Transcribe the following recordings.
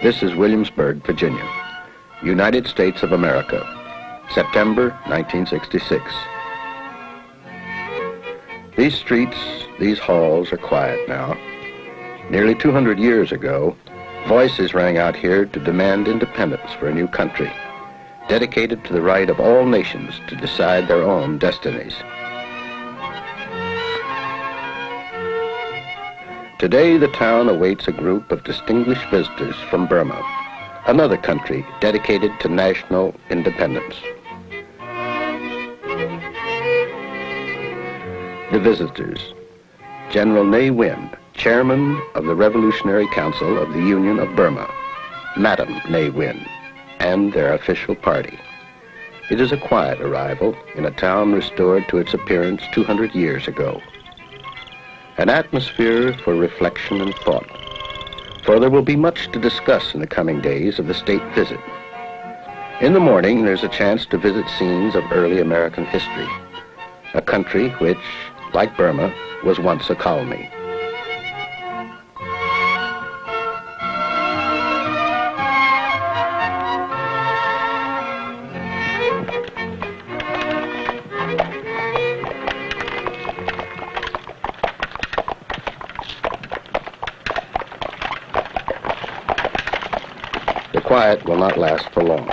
This is Williamsburg, Virginia, United States of America, September 1966. These streets, these halls are quiet now. Nearly 200 years ago, voices rang out here to demand independence for a new country, dedicated to the right of all nations to decide their own destinies. Today, the town awaits a group of distinguished visitors from Burma, another country dedicated to national independence. The visitors: General Ne, Chairman of the Revolutionary Council of the Union of Burma, Madam Ne, and their official party. It is a quiet arrival in a town restored to its appearance 200 years ago. An atmosphere for reflection and thought, for there will be much to discuss in the coming days of the state visit. In the morning, there's a chance to visit scenes of early American history, a country which, like Burma, was once a colony. The quiet will not last for long,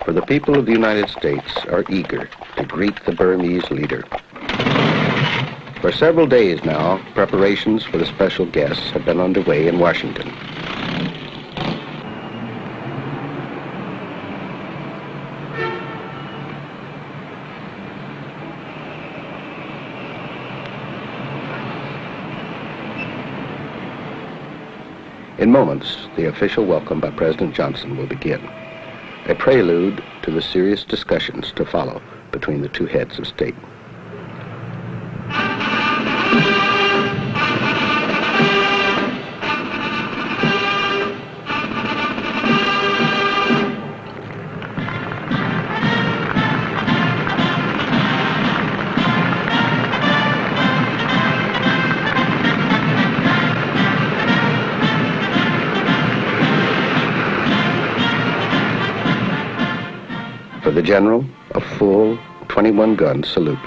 for the people of the United States are eager to greet the Burmese leader. For several days now, preparations for the special guests have been underway in Washington. In moments, the official welcome by President Johnson will begin, a prelude to the serious discussions to follow between the two heads of state. For the general, a full 21-gun salute.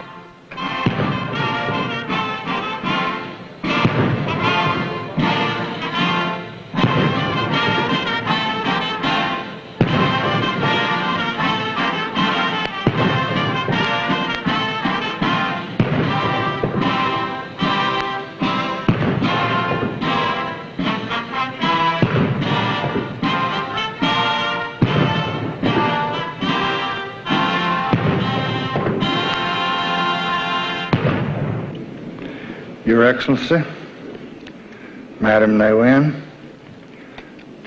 Your Excellency, Madam Ne,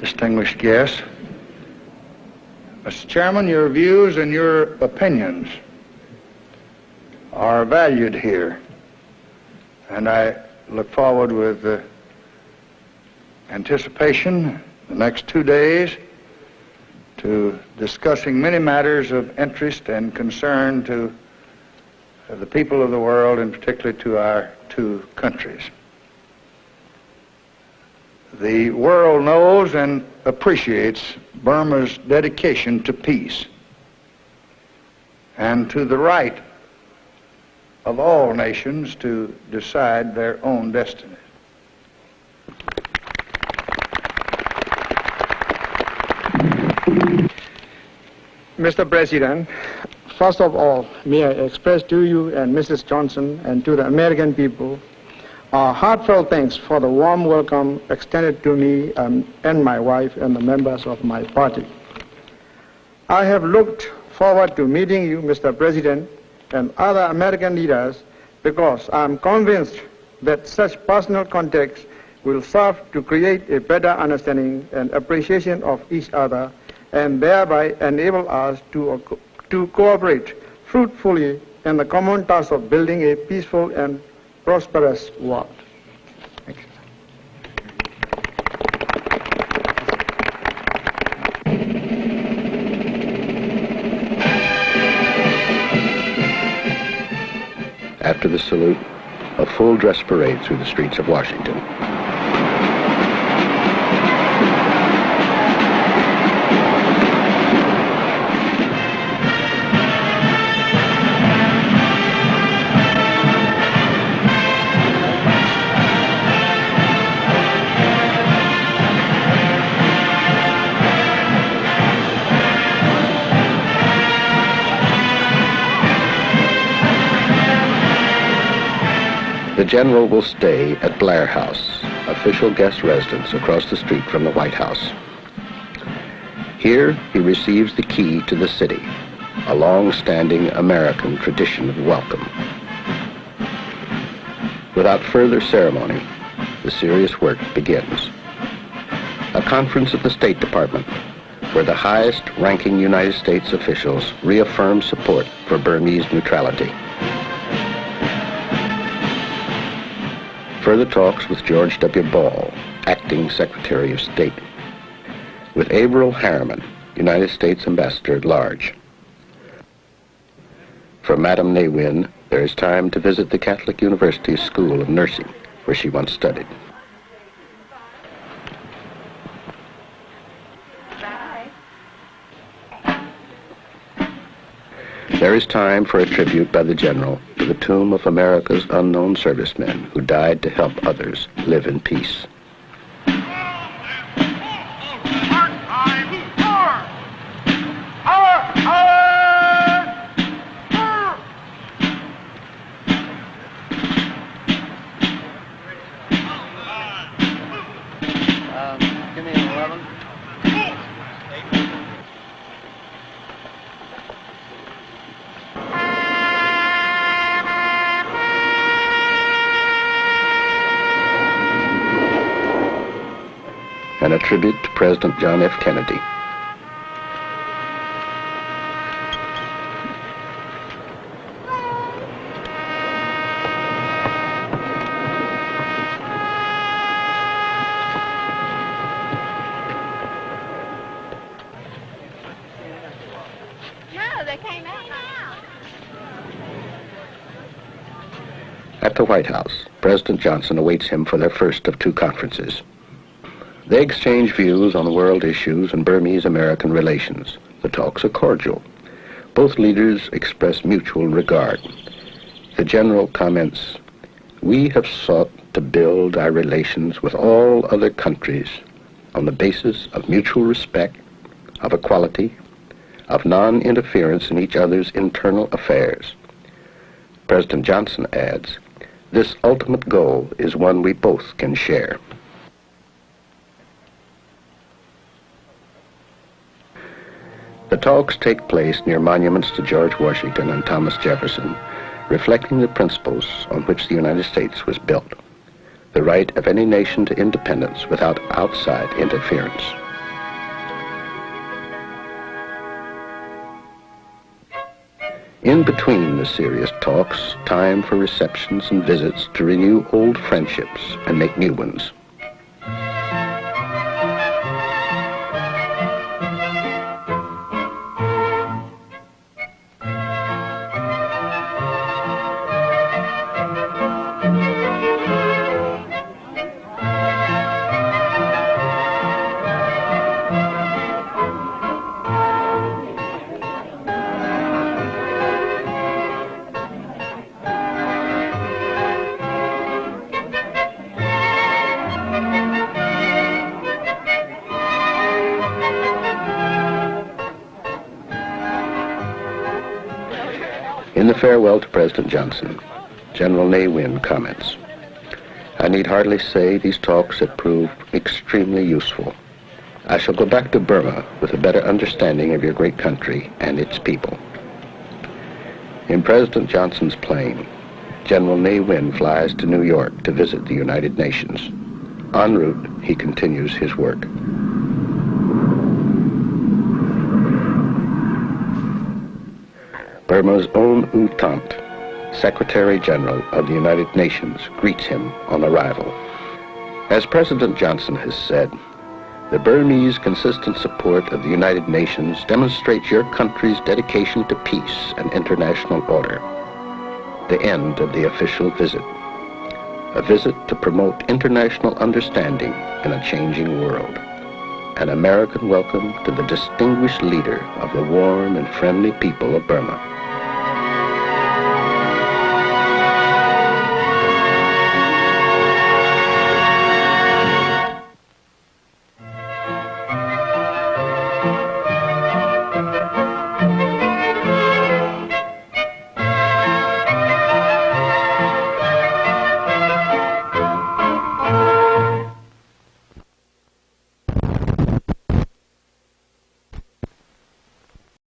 distinguished guests. Mr. Chairman, your views and your opinions are valued here, and I look forward with anticipation the next 2 days to discussing many matters of interest and concern to the people of the world, and particularly to our two countries. The world knows and appreciates Burma's dedication to peace and to the right of all nations to decide their own destiny. Mr. President, first of all, may I express to you and Mrs. Johnson and to the American people our heartfelt thanks for the warm welcome extended to me and my wife and the members of my party. I have looked forward to meeting you, Mr. President, and other American leaders because I am convinced that such personal contacts will serve to create a better understanding and appreciation of each other and thereby enable us to cooperate fruitfully in the common task of building a peaceful and prosperous world. Thank you. After the salute, a full dress parade through the streets of Washington. general will stay at Blair House, official guest residence across the street from the White House. Here, he receives the key to the city, a long-standing American tradition of welcome. Without further ceremony, the serious work begins. A conference at the State Department, where the highest-ranking United States officials reaffirm support for Burmese neutrality. Further talks with George W. Ball, acting Secretary of State, with Averell Harriman, United States Ambassador at Large. For Madame Ne Win, there is time to visit the Catholic University School of Nursing, where she once studied. There is time for a tribute by the general to the tomb of America's unknown servicemen who died to help others live in peace. Give me an 11. And a tribute to President John F. Kennedy. No, they came out now. At the White House, President Johnson awaits him for their first of two conferences. They exchange views on world issues and Burmese-American relations. The talks are cordial. Both leaders express mutual regard. The general comments, "We have sought to build our relations with all other countries on the basis of mutual respect, of equality, of non-interference in each other's internal affairs." President Johnson adds, "This ultimate goal is one we both can share." The talks take place near monuments to George Washington and Thomas Jefferson, reflecting the principles on which the United States was built: the right of any nation to independence without outside interference. In between the serious talks, time for receptions and visits to renew old friendships and make new ones. In the farewell to President Johnson, General Ne Win comments, "I need hardly say these talks have proved extremely useful. I shall go back to Burma with a better understanding of your great country and its people." In President Johnson's plane, General Ne Win flies to New York to visit the United Nations. En route, he continues his work. Burma's own U Thant, Secretary General of the United Nations, greets him on arrival. As President Johnson has said, "The Burmese consistent support of the United Nations demonstrates your country's dedication to peace and international order." The end of the official visit. A visit to promote international understanding in a changing world. An American welcome to the distinguished leader of the warm and friendly people of Burma.